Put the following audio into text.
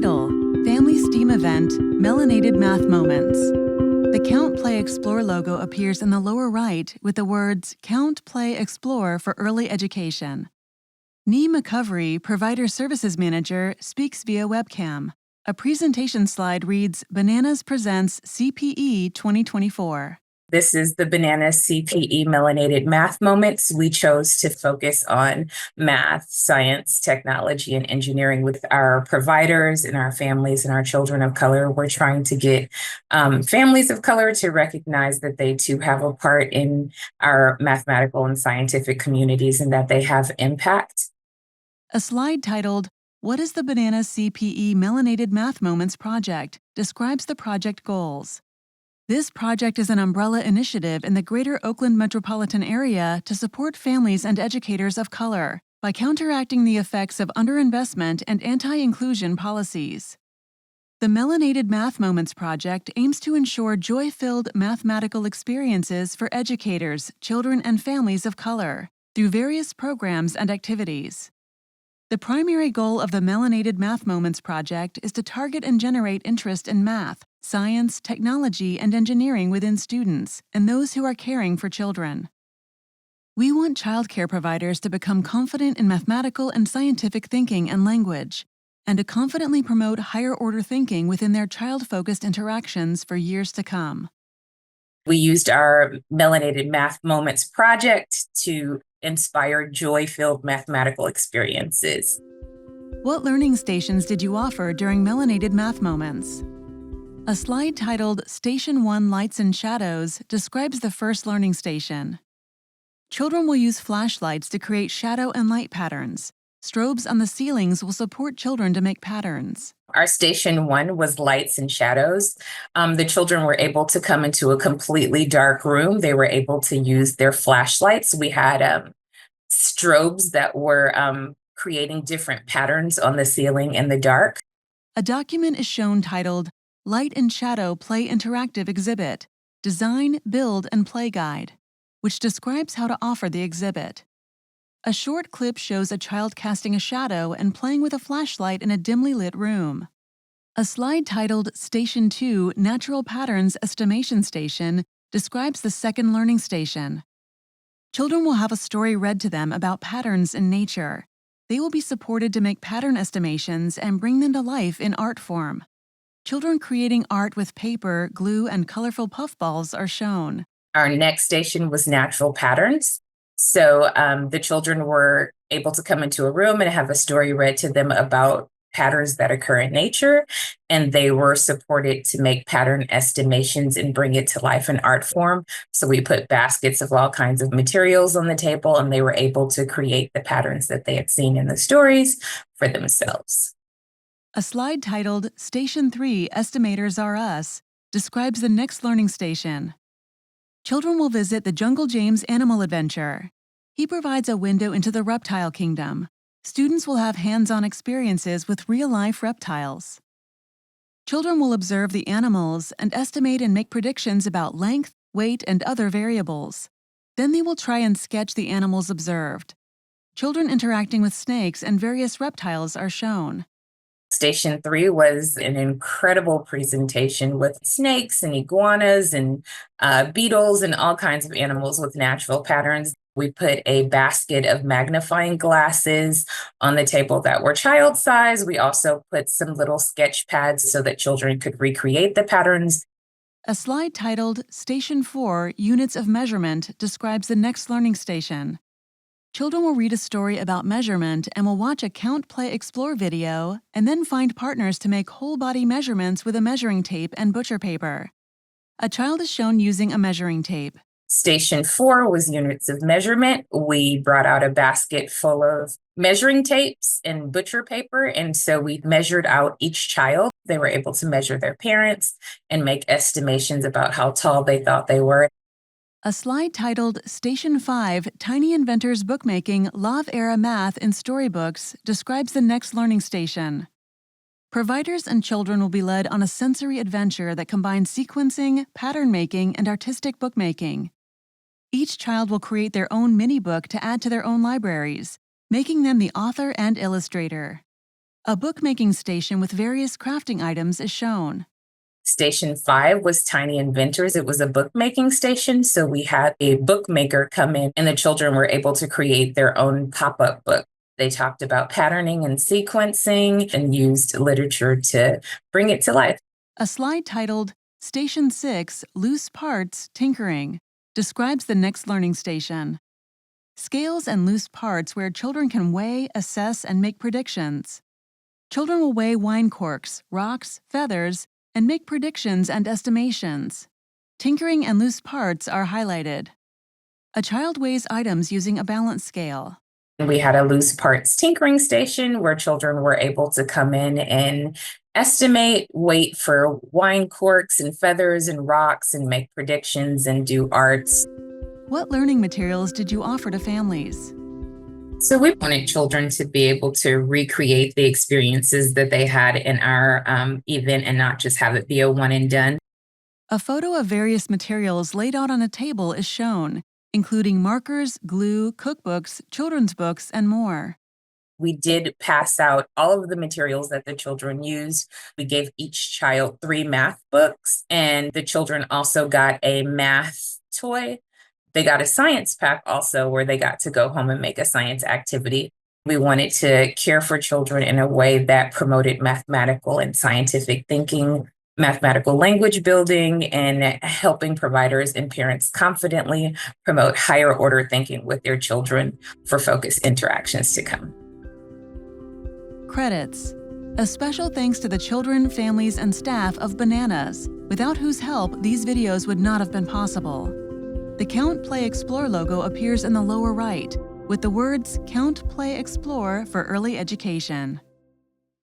Title: Family STEAM Event, Melanated Math Moments. The Count Play Explore logo appears in the lower right with the words Count Play Explore for Early Education. Nee McCovery, Provider Services Manager, speaks via webcam. A presentation slide reads, Bananas Presents CPE 2024. This is the Banana CPE Melanated Math Moments. We chose to focus on math, science, technology, and engineering with our providers and our families and our children of color. We're trying to get families of color to recognize that they too have a part in our mathematical and scientific communities and that they have impact. A slide titled, What is the Banana CPE Melanated Math Moments Project? Describes the project goals. This project is an umbrella initiative in the greater Oakland metropolitan area to support families and educators of color by counteracting the effects of underinvestment and anti-inclusion policies. The Melanated Math Moments project aims to ensure joy-filled mathematical experiences for educators, children, and families of color through various programs and activities. The primary goal of the Melanated Math Moments project is to target and generate interest in math, science, technology, and engineering within students and those who are caring for children. We want childcare providers to become confident in mathematical and scientific thinking and language, and to confidently promote higher-order thinking within their child-focused interactions for years to come. We used our Melanated Math Moments project to inspire joy-filled mathematical experiences. What learning stations did you offer during Melanated Math Moments? A slide titled Station 1 Lights and Shadows describes the first learning station. Children will use flashlights to create shadow and light patterns. Strobes on the ceilings will support children to make patterns. Our station 1 was lights and shadows. The children were able to come into a completely dark room. They were able to use their flashlights. We had strobes that were creating different patterns on the ceiling in the dark. A document is shown titled Light and Shadow Play Interactive Exhibit, Design, Build, and Play Guide, which describes how to offer the exhibit. A short clip shows a child casting a shadow and playing with a flashlight in a dimly lit room. A slide titled Station 2 Natural Patterns Estimation Station describes the second learning station. Children will have a story read to them about patterns in nature. They will be supported to make pattern estimations and bring them to life in art form. Children creating art with paper, glue, and colorful puffballs are shown. Our next station was natural patterns. So the children were able to come into a room and have a story read to them about patterns that occur in nature, and they were supported to make pattern estimations and bring it to life in art form. So we put baskets of all kinds of materials on the table, and they were able to create the patterns that they had seen in the stories for themselves. A slide titled Station 3 Estimators Are Us describes the next learning station. Children will visit the Jungle James Animal Adventure. He provides a window into the reptile kingdom. Students will have hands-on experiences with real-life reptiles. Children will observe the animals and estimate and make predictions about length, weight, and other variables. Then they will try and sketch the animals observed. Children interacting with snakes and various reptiles are shown. Station 3 was an incredible presentation with snakes and iguanas and beetles and all kinds of animals with natural patterns. We put a basket of magnifying glasses on the table that were child size. We also put some little sketch pads so that children could recreate the patterns. A slide titled Station 4 Units of Measurement describes the next learning station. Children will read a story about measurement and will watch a Count Play Explore video and then find partners to make whole-body measurements with a measuring tape and butcher paper. A child is shown using a measuring tape. Station 4 was units of measurement. We brought out a basket full of measuring tapes and butcher paper, and so we measured out each child. They were able to measure their parents and make estimations about how tall they thought they were. A slide titled Station 5 Tiny Inventors Bookmaking Love-Era Math in Storybooks describes the next learning station. Providers and children will be led on a sensory adventure that combines sequencing, pattern making, and artistic bookmaking. Each child will create their own mini-book to add to their own libraries, making them the author and illustrator. A bookmaking station with various crafting items is shown. Station 5 was Tiny Inventors. It was a bookmaking station. So we had a bookmaker come in, and the children were able to create their own pop up book. They talked about patterning and sequencing and used literature to bring it to life. A slide titled Station 6 Loose Parts Tinkering describes the next learning station. Scales and loose parts where children can weigh, assess, and make predictions. Children will weigh wine corks, rocks, feathers, and make predictions and estimations. Tinkering and loose parts are highlighted. A child weighs items using a balance scale. We had a loose parts tinkering station where children were able to come in and estimate weight for wine corks and feathers and rocks and make predictions and do arts. What learning materials did you offer to families? So we wanted children to be able to recreate the experiences that they had in our event and not just have it be a one and done. A photo of various materials laid out on a table is shown, including markers, glue, cookbooks, children's books, and more. We did pass out all of the materials that the children used. We gave each child 3 math books, and the children also got a math toy. They got a science pack also where they got to go home and make a science activity. We wanted to care for children in a way that promoted mathematical and scientific thinking, mathematical language building, and helping providers and parents confidently promote higher order thinking with their children for focused interactions to come. Credits. A special thanks to the children, families, and staff of Bananas, without whose help these videos would not have been possible. The Count Play Explore logo appears in the lower right, with the words Count Play Explore for Early Education.